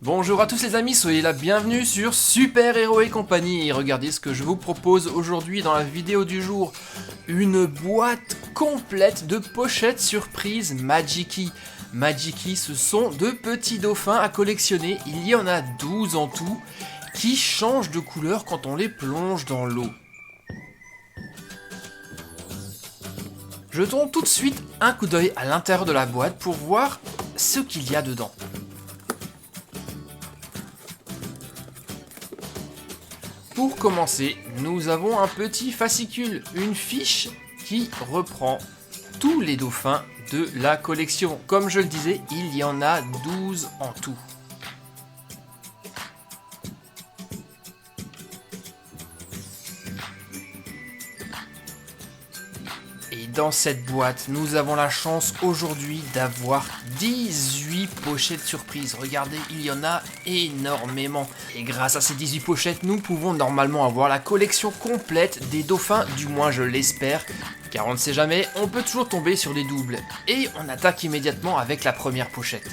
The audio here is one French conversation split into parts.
Bonjour à tous les amis, soyez la bienvenue sur Super Héros et compagnie. Et regardez ce que je vous propose aujourd'hui dans la vidéo du jour. Une boîte complète de pochettes surprises Magiki. Magiki, ce sont de petits dauphins à collectionner. Il y en a 12 en tout, qui changent de couleur quand on les plonge dans l'eau. Jetons tout de suite un coup d'œil à l'intérieur de la boîte pour voir ce qu'il y a dedans. Pour commencer, nous avons un petit fascicule, une fiche qui reprend tous les dauphins de la collection. Comme je le disais, il y en a 12 en tout. Et dans cette boîte, nous avons la chance aujourd'hui d'avoir 18 pochettes surprises. Regardez, il y en a énormément. Et grâce à ces 18 pochettes, nous pouvons normalement avoir la collection complète des dauphins, du moins je l'espère. Car on ne sait jamais, on peut toujours tomber sur des doubles. Et on attaque immédiatement avec la première pochette.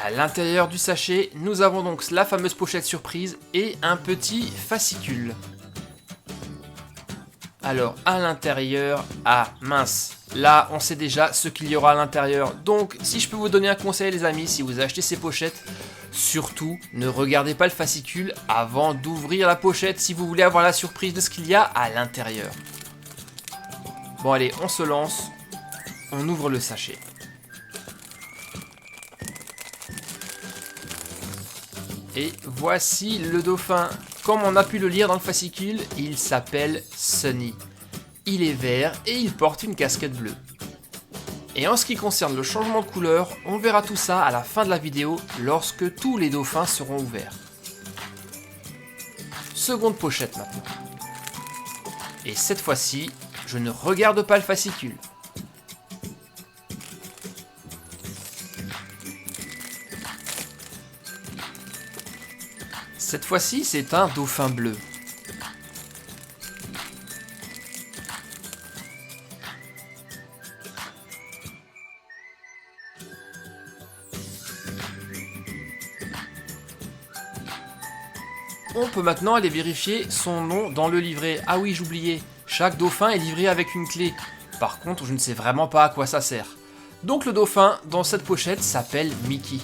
À l'intérieur du sachet, nous avons donc la fameuse pochette surprise et un petit fascicule. Alors, à l'intérieur, ah mince, là on sait déjà ce qu'il y aura à l'intérieur. Donc, si je peux vous donner un conseil les amis, si vous achetez ces pochettes, surtout ne regardez pas le fascicule avant d'ouvrir la pochette si vous voulez avoir la surprise de ce qu'il y a à l'intérieur. Bon allez, on se lance, on ouvre le sachet. Et voici le dauphin. Comme on a pu le lire dans le fascicule, il s'appelle Sunny. Il est vert et il porte une casquette bleue. Et en ce qui concerne le changement de couleur, on verra tout ça à la fin de la vidéo lorsque tous les dauphins seront ouverts. Seconde pochette maintenant. Et cette fois-ci, je ne regarde pas le fascicule. Cette fois-ci, c'est un dauphin bleu. On peut maintenant aller vérifier son nom dans le livret. Ah oui, j'oubliais, chaque dauphin est livré avec une clé. Par contre, je ne sais vraiment pas à quoi ça sert. Donc le dauphin, dans cette pochette, s'appelle Mickey.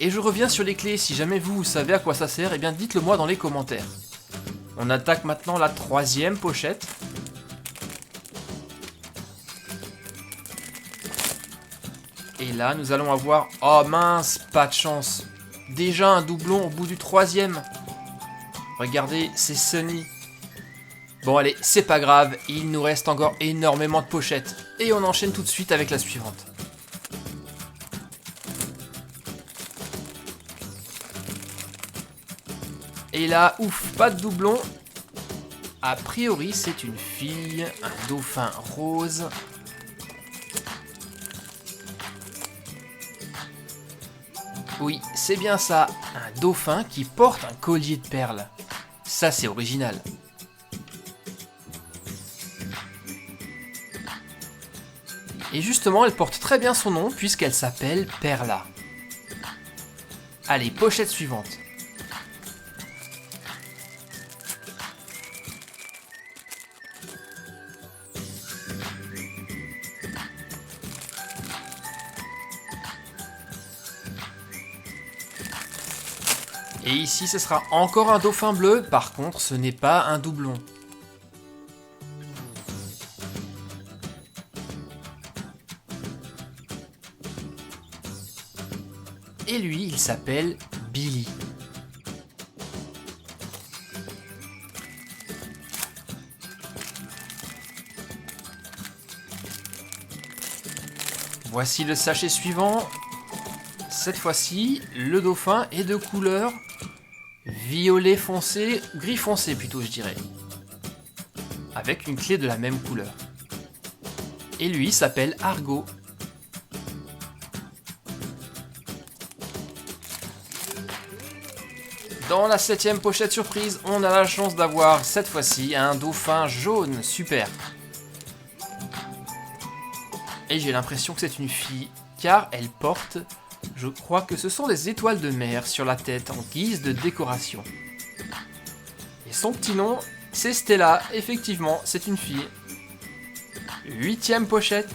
Et je reviens sur les clés, si jamais vous savez à quoi ça sert, eh bien dites-le moi dans les commentaires. On attaque maintenant la troisième pochette. Et là, nous allons avoir... Oh mince, pas de chance. Déjà un doublon au bout du troisième. Regardez, c'est Sunny. Bon allez, c'est pas grave, il nous reste encore énormément de pochettes. Et on enchaîne tout de suite avec la suivante. Et là, ouf, pas de doublon. A priori, c'est une fille, un dauphin rose. Oui, c'est bien ça, un dauphin qui porte un collier de perles. Ça, c'est original. Et justement, elle porte très bien son nom puisqu'elle s'appelle Perla. Allez, pochette suivante. Et ici, ce sera encore un dauphin bleu, par contre, ce n'est pas un doublon. Et lui, il s'appelle Billy. Voici le sachet suivant. Cette fois-ci, le dauphin est de couleur violet foncé, gris foncé plutôt je dirais. Avec une clé de la même couleur. Et lui s'appelle Argo. Dans la 7ème pochette surprise, on a la chance d'avoir cette fois-ci un dauphin jaune, super. Et j'ai l'impression que c'est une fille, car elle porte Je crois que ce sont des étoiles de mer sur la tête en guise de décoration. Et son petit nom, c'est Stella. Effectivement, c'est une fille. 8e pochette.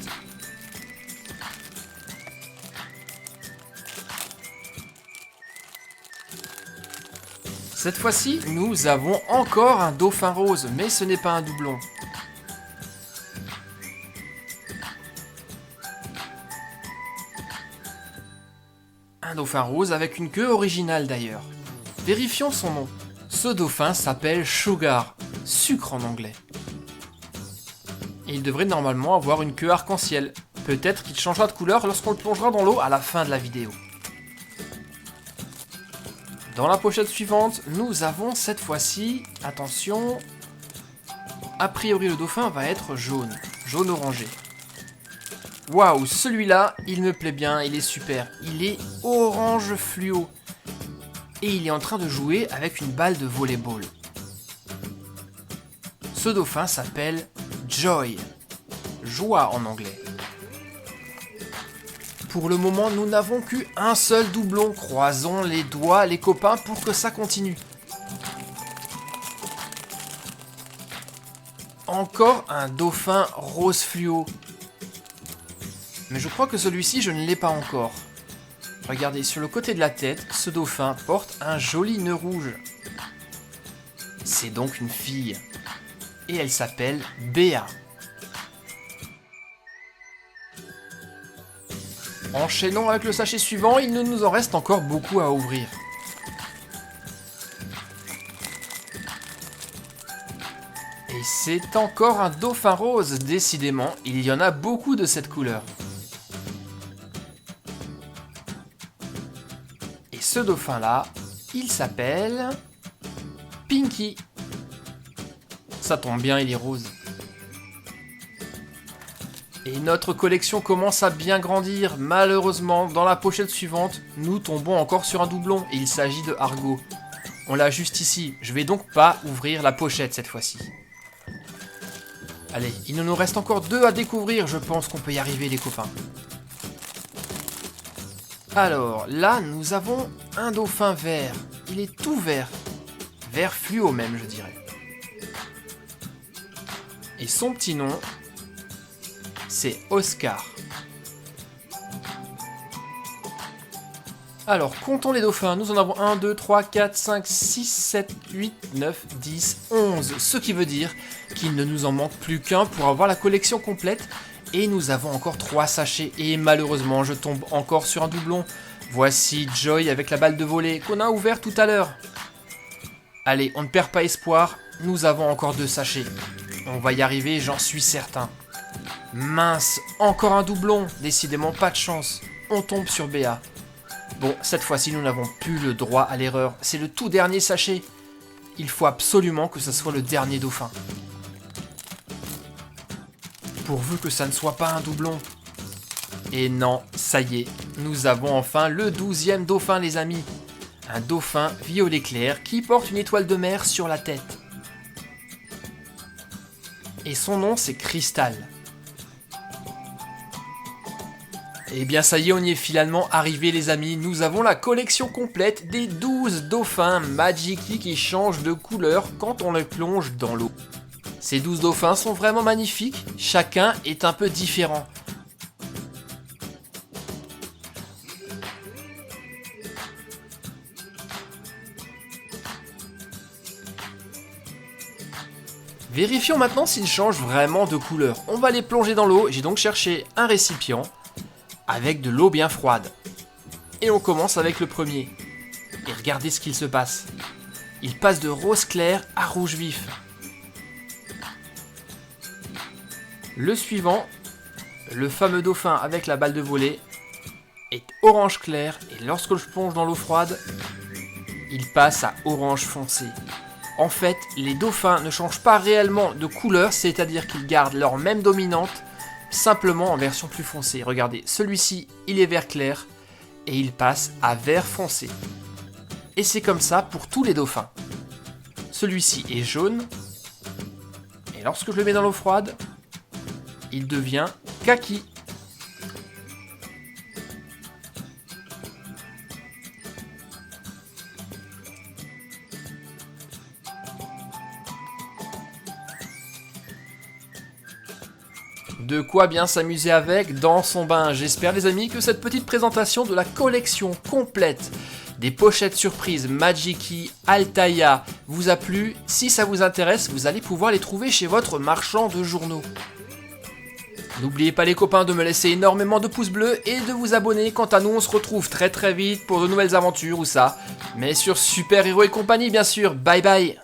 Cette fois-ci, nous avons encore un dauphin rose, mais ce n'est pas un doublon. Un dauphin rose avec une queue originale d'ailleurs. Vérifions son nom. Ce dauphin s'appelle Sugar, sucre en anglais. Et il devrait normalement avoir une queue arc-en-ciel. Peut-être qu'il changera de couleur lorsqu'on le plongera dans l'eau à la fin de la vidéo. Dans la pochette suivante, nous avons cette fois-ci, attention, a priori le dauphin va être jaune, jaune orangé. Waouh, celui-là, il me plaît bien, il est super, il est orange fluo. Et il est en train de jouer avec une balle de volleyball. Ce dauphin s'appelle Joy, joie en anglais. Pour le moment, nous n'avons qu'un seul doublon. Croisons les doigts, les copains, pour que ça continue. Encore un dauphin rose fluo. Mais je crois que celui-ci, je ne l'ai pas encore. Regardez, sur le côté de la tête, ce dauphin porte un joli nœud rouge. C'est donc une fille. Et elle s'appelle Béa. Enchaînons avec le sachet suivant, il ne nous en reste encore beaucoup à ouvrir. Et c'est encore un dauphin rose, décidément, il y en a beaucoup de cette couleur. Et ce dauphin-là, il s'appelle Pinky. Ça tombe bien, il est rose. Et notre collection commence à bien grandir. Malheureusement, dans la pochette suivante, nous tombons encore sur un doublon. Et il s'agit de Argo. On l'a juste ici. Je vais donc pas ouvrir la pochette cette fois-ci. Allez, il nous reste encore 2 à découvrir. Je pense qu'on peut y arriver, les copains. Alors, là, nous avons un dauphin vert. Il est tout vert. Vert fluo même, je dirais. Et son petit nom... c'est Oscar. Alors, comptons les dauphins. Nous en avons 1, 2, 3, 4, 5, 6, 7, 8, 9, 10, 11. Ce qui veut dire qu'il ne nous en manque plus qu'un pour avoir la collection complète. Et nous avons encore 3 sachets. Et malheureusement, je tombe encore sur un doublon. Voici Joy avec la balle de volley qu'on a ouvert tout à l'heure. Allez, on ne perd pas espoir. Nous avons encore 2 sachets. On va y arriver, j'en suis certain. Mince, encore un doublon, décidément pas de chance. On tombe sur Béa. Bon, cette fois-ci, nous n'avons plus le droit à l'erreur. C'est le tout dernier sachet. Il faut absolument que ce soit le dernier dauphin. Pourvu que ça ne soit pas un doublon. Et non, ça y est, nous avons enfin le 12e dauphin, les amis. Un dauphin violet clair qui porte une étoile de mer sur la tête. Et son nom, c'est Crystal. Et bien ça y est, on y est finalement arrivé, les amis. Nous avons la collection complète des 12 dauphins Magiki qui changent de couleur quand on les plonge dans l'eau. Ces 12 dauphins sont vraiment magnifiques, chacun est un peu différent. Vérifions maintenant s'ils changent vraiment de couleur. On va les plonger dans l'eau, j'ai donc cherché un récipient avec de l'eau bien froide. Et on commence avec le premier. Et regardez ce qu'il se passe. Il passe de rose clair à rouge vif. Le suivant, le fameux dauphin avec la balle de volley, est orange clair et lorsque je plonge dans l'eau froide, il passe à orange foncé. En fait, les dauphins ne changent pas réellement de couleur, c'est-à-dire qu'ils gardent leur même dominante, simplement en version plus foncée. Regardez, celui-ci, il est vert clair et il passe à vert foncé. Et c'est comme ça pour tous les dauphins. Celui-ci est jaune et lorsque je le mets dans l'eau froide, il devient kaki. De quoi bien s'amuser avec dans son bain. J'espère les amis que cette petite présentation de la collection complète des pochettes surprises Magiki Altaïa vous a plu. Si ça vous intéresse, vous allez pouvoir les trouver chez votre marchand de journaux. N'oubliez pas les copains de me laisser énormément de pouces bleus et de vous abonner. Quant à nous, on se retrouve très vite pour de nouvelles aventures ou ça. Mais sur Super Héros et compagnie bien sûr. Bye bye.